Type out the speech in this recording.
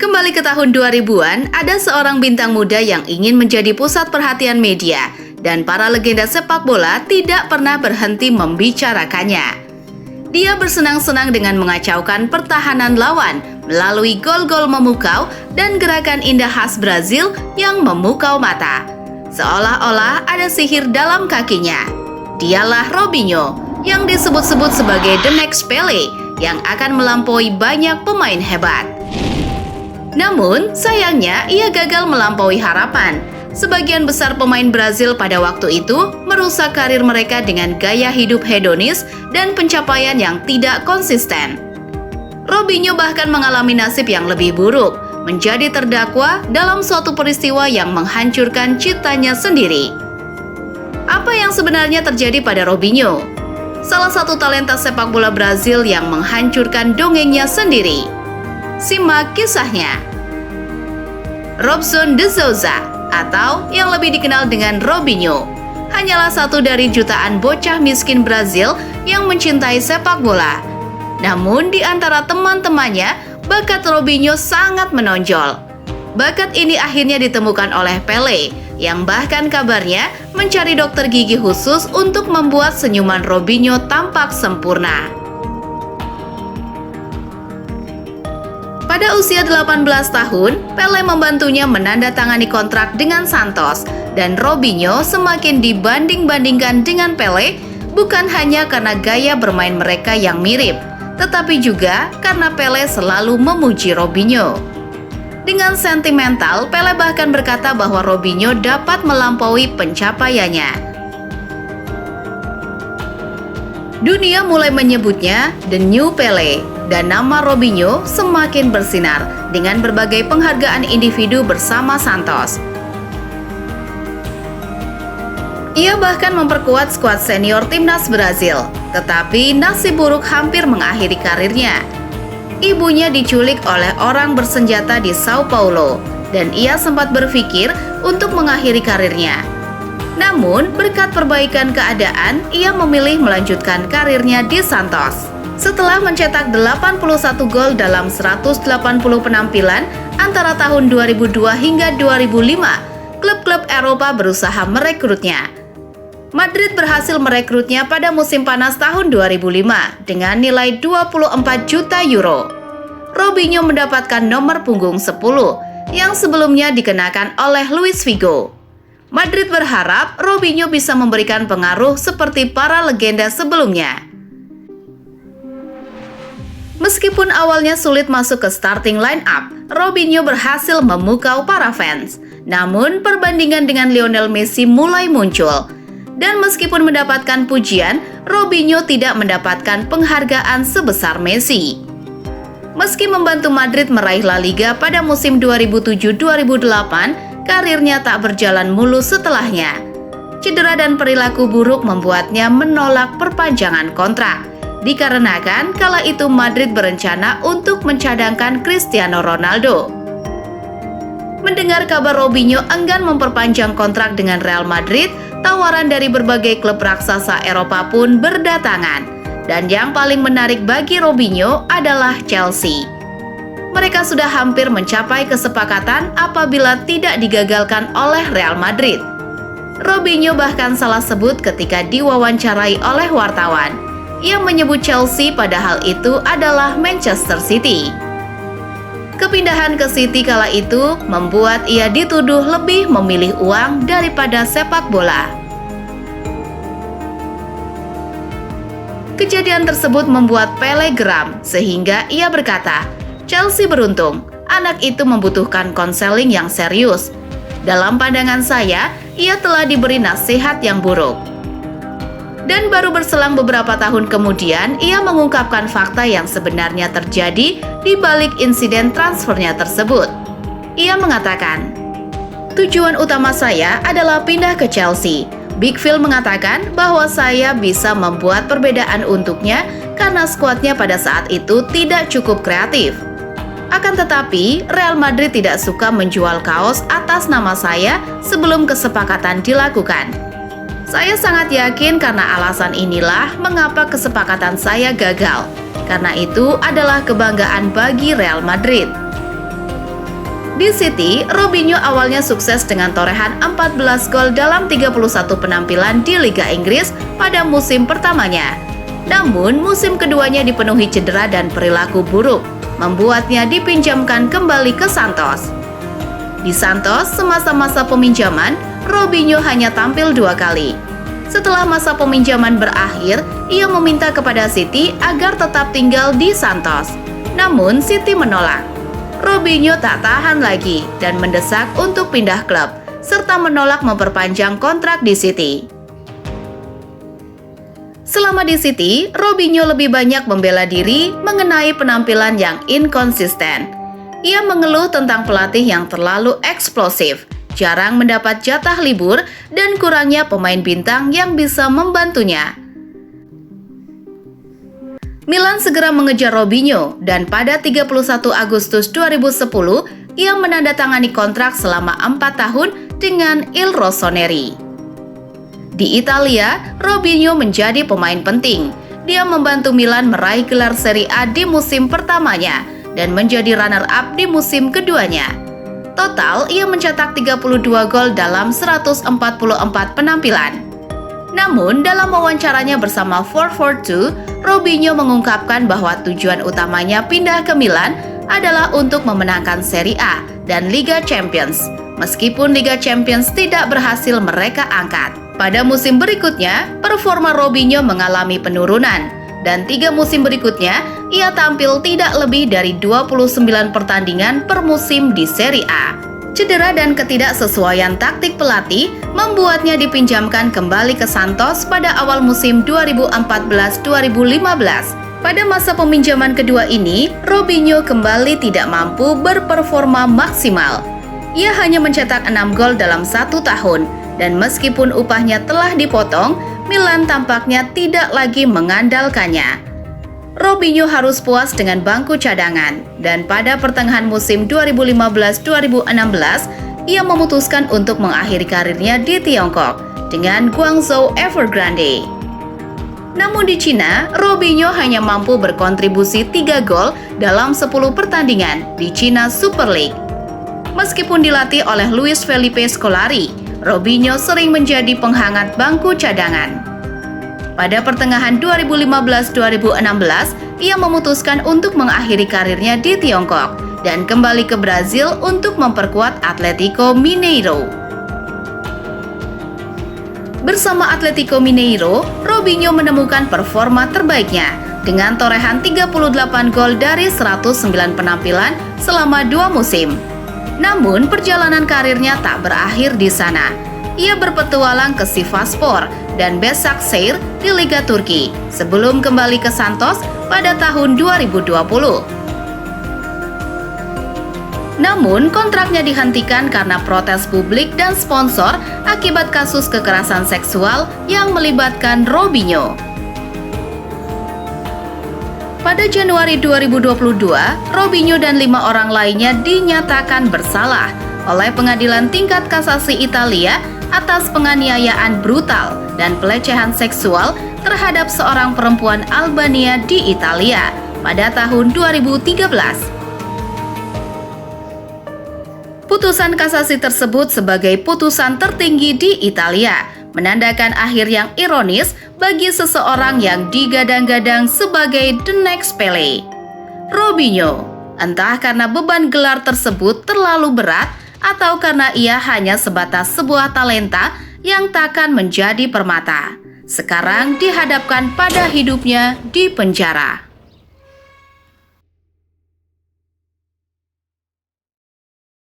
Kembali ke tahun 2000-an, ada seorang bintang muda yang ingin menjadi pusat perhatian media, dan para legenda sepak bola tidak pernah berhenti membicarakannya. Dia bersenang-senang dengan mengacaukan pertahanan lawan melalui gol-gol memukau dan gerakan indah khas Brazil yang memukau mata. Seolah-olah ada sihir dalam kakinya. Dialah Robinho, yang disebut-sebut sebagai the next Pele, yang akan melampaui banyak pemain hebat. Namun, sayangnya ia gagal melampaui harapan. Sebagian besar pemain Brazil pada waktu itu merusak karir mereka dengan gaya hidup hedonis dan pencapaian yang tidak konsisten. Robinho bahkan mengalami nasib yang lebih buruk, menjadi terdakwa dalam suatu peristiwa yang menghancurkan citanya sendiri. Apa yang sebenarnya terjadi pada Robinho? Salah satu talenta sepak bola Brazil yang menghancurkan dongengnya sendiri. Simak kisahnya. Robson de Souza, atau yang lebih dikenal dengan Robinho, hanyalah satu dari jutaan bocah miskin Brazil yang mencintai sepak bola. Namun di antara teman-temannya, bakat Robinho sangat menonjol. Bakat ini akhirnya ditemukan oleh Pele, yang bahkan kabarnya mencari dokter gigi khusus untuk membuat senyuman Robinho tampak sempurna. Pada usia 18 tahun, Pele membantunya menandatangani kontrak dengan Santos, dan Robinho semakin dibanding-bandingkan dengan Pele bukan hanya karena gaya bermain mereka yang mirip, tetapi juga karena Pele selalu memuji Robinho. Dengan sentimental, Pele bahkan berkata bahwa Robinho dapat melampaui pencapaiannya. Dunia mulai menyebutnya The New Pele, dan nama Robinho semakin bersinar dengan berbagai penghargaan individu bersama Santos. Ia bahkan memperkuat skuad senior timnas Brazil, tetapi nasib buruk hampir mengakhiri karirnya. Ibunya diculik oleh orang bersenjata di Sao Paulo, dan ia sempat berpikir untuk mengakhiri karirnya. Namun, berkat perbaikan keadaan, ia memilih melanjutkan karirnya di Santos. Setelah mencetak 81 gol dalam 180 penampilan antara tahun 2002 hingga 2005, klub-klub Eropa berusaha merekrutnya. Madrid berhasil merekrutnya pada musim panas tahun 2005 dengan nilai 24 juta euro. Robinho mendapatkan nomor punggung 10 yang sebelumnya dikenakan oleh Luis Figo. Madrid berharap Robinho bisa memberikan pengaruh seperti para legenda sebelumnya. Meskipun awalnya sulit masuk ke starting line up, Robinho berhasil memukau para fans. Namun, perbandingan dengan Lionel Messi mulai muncul. Dan meskipun mendapatkan pujian, Robinho tidak mendapatkan penghargaan sebesar Messi. Meski membantu Madrid meraih La Liga pada musim 2007-2008, karirnya tak berjalan mulus setelahnya. Cedera dan perilaku buruk membuatnya menolak perpanjangan kontrak. Dikarenakan kala itu Madrid berencana untuk mencadangkan Cristiano Ronaldo. Mendengar kabar Robinho enggan memperpanjang kontrak dengan Real Madrid, tawaran dari berbagai klub raksasa Eropa pun berdatangan. Dan yang paling menarik bagi Robinho adalah Chelsea. Mereka sudah hampir mencapai kesepakatan apabila tidak digagalkan oleh Real Madrid. Robinho bahkan salah sebut ketika diwawancarai oleh wartawan. Ia menyebut Chelsea padahal itu adalah Manchester City. Kepindahan ke City kala itu membuat ia dituduh lebih memilih uang daripada sepak bola. Kejadian tersebut membuat Pele geram sehingga ia berkata, "Chelsea beruntung, anak itu membutuhkan konseling yang serius. Dalam pandangan saya, ia telah diberi nasihat yang buruk." Dan baru berselang beberapa tahun kemudian, ia mengungkapkan fakta yang sebenarnya terjadi di balik insiden transfernya tersebut. Ia mengatakan, "Tujuan utama saya adalah pindah ke Chelsea. Big Phil mengatakan bahwa saya bisa membuat perbedaan untuknya karena skuadnya pada saat itu tidak cukup kreatif. Akan tetapi, Real Madrid tidak suka menjual kaos atas nama saya sebelum kesepakatan dilakukan. Saya sangat yakin karena alasan inilah mengapa kesepakatan saya gagal. Karena itu adalah kebanggaan bagi Real Madrid." Di City, Robinho awalnya sukses dengan torehan 14 gol dalam 31 penampilan di Liga Inggris pada musim pertamanya. Namun, musim keduanya dipenuhi cedera dan perilaku buruk, membuatnya dipinjamkan kembali ke Santos. Di Santos, semasa masa peminjaman, Robinho hanya tampil 2 kali. Setelah masa peminjaman berakhir, ia meminta kepada City agar tetap tinggal di Santos. Namun, City menolak. Robinho tak tahan lagi dan mendesak untuk pindah klub, serta menolak memperpanjang kontrak di City. Selama di City, Robinho lebih banyak membela diri mengenai penampilan yang inkonsisten. Ia mengeluh tentang pelatih yang terlalu eksplosif, jarang mendapat jatah libur, dan kurangnya pemain bintang yang bisa membantunya. Milan segera mengejar Robinho dan pada 31 Agustus 2010 ia menandatangani kontrak selama 4 tahun dengan Il Rossoneri. Di Italia, Robinho menjadi pemain penting. Dia membantu Milan meraih gelar Serie A di musim pertamanya dan menjadi runner-up di musim keduanya. Total, ia mencetak 32 gol dalam 144 penampilan. Namun, dalam wawancaranya bersama 442, Robinho mengungkapkan bahwa tujuan utamanya pindah ke Milan adalah untuk memenangkan Serie A dan Liga Champions, meskipun Liga Champions tidak berhasil mereka angkat. Pada musim berikutnya, performa Robinho mengalami penurunan, dan 3 musim berikutnya, ia tampil tidak lebih dari 29 pertandingan per musim di Serie A. Cedera dan ketidaksesuaian taktik pelatih membuatnya dipinjamkan kembali ke Santos pada awal musim 2014-2015. Pada masa peminjaman kedua ini, Robinho kembali tidak mampu berperforma maksimal. Ia hanya mencetak 6 gol dalam 1 tahun, dan meskipun upahnya telah dipotong, Milan tampaknya tidak lagi mengandalkannya. Robinho harus puas dengan bangku cadangan, dan pada pertengahan musim 2015-2016, ia memutuskan untuk mengakhiri karirnya di Tiongkok dengan Guangzhou Evergrande. Namun di Cina, Robinho hanya mampu berkontribusi 3 gol dalam 10 pertandingan di China Super League. Meskipun dilatih oleh Luis Felipe Scolari, Robinho sering menjadi penghangat bangku cadangan. Pada pertengahan 2015-2016, ia memutuskan untuk mengakhiri karirnya di Tiongkok dan kembali ke Brazil untuk memperkuat Atlético Mineiro. Bersama Atlético Mineiro, Robinho menemukan performa terbaiknya dengan torehan 38 gol dari 109 penampilan selama 2 musim. Namun, perjalanan karirnya tak berakhir di sana. Ia berpetualang ke Sivasspor dan Başakşehir di Liga Turki sebelum kembali ke Santos pada tahun 2020. Namun, kontraknya dihentikan karena protes publik dan sponsor akibat kasus kekerasan seksual yang melibatkan Robinho. Pada Januari 2022, Robinho dan 5 orang lainnya dinyatakan bersalah oleh Pengadilan Tingkat Kasasi Italia atas penganiayaan brutal dan pelecehan seksual terhadap seorang perempuan Albania di Italia pada tahun 2013. Putusan kasasi tersebut sebagai putusan tertinggi di Italia, menandakan akhir yang ironis bagi seseorang yang digadang-gadang sebagai the next Pele. Robinho, entah karena beban gelar tersebut terlalu berat atau karena ia hanya sebatas sebuah talenta yang takkan menjadi permata, sekarang dihadapkan pada hidupnya di penjara.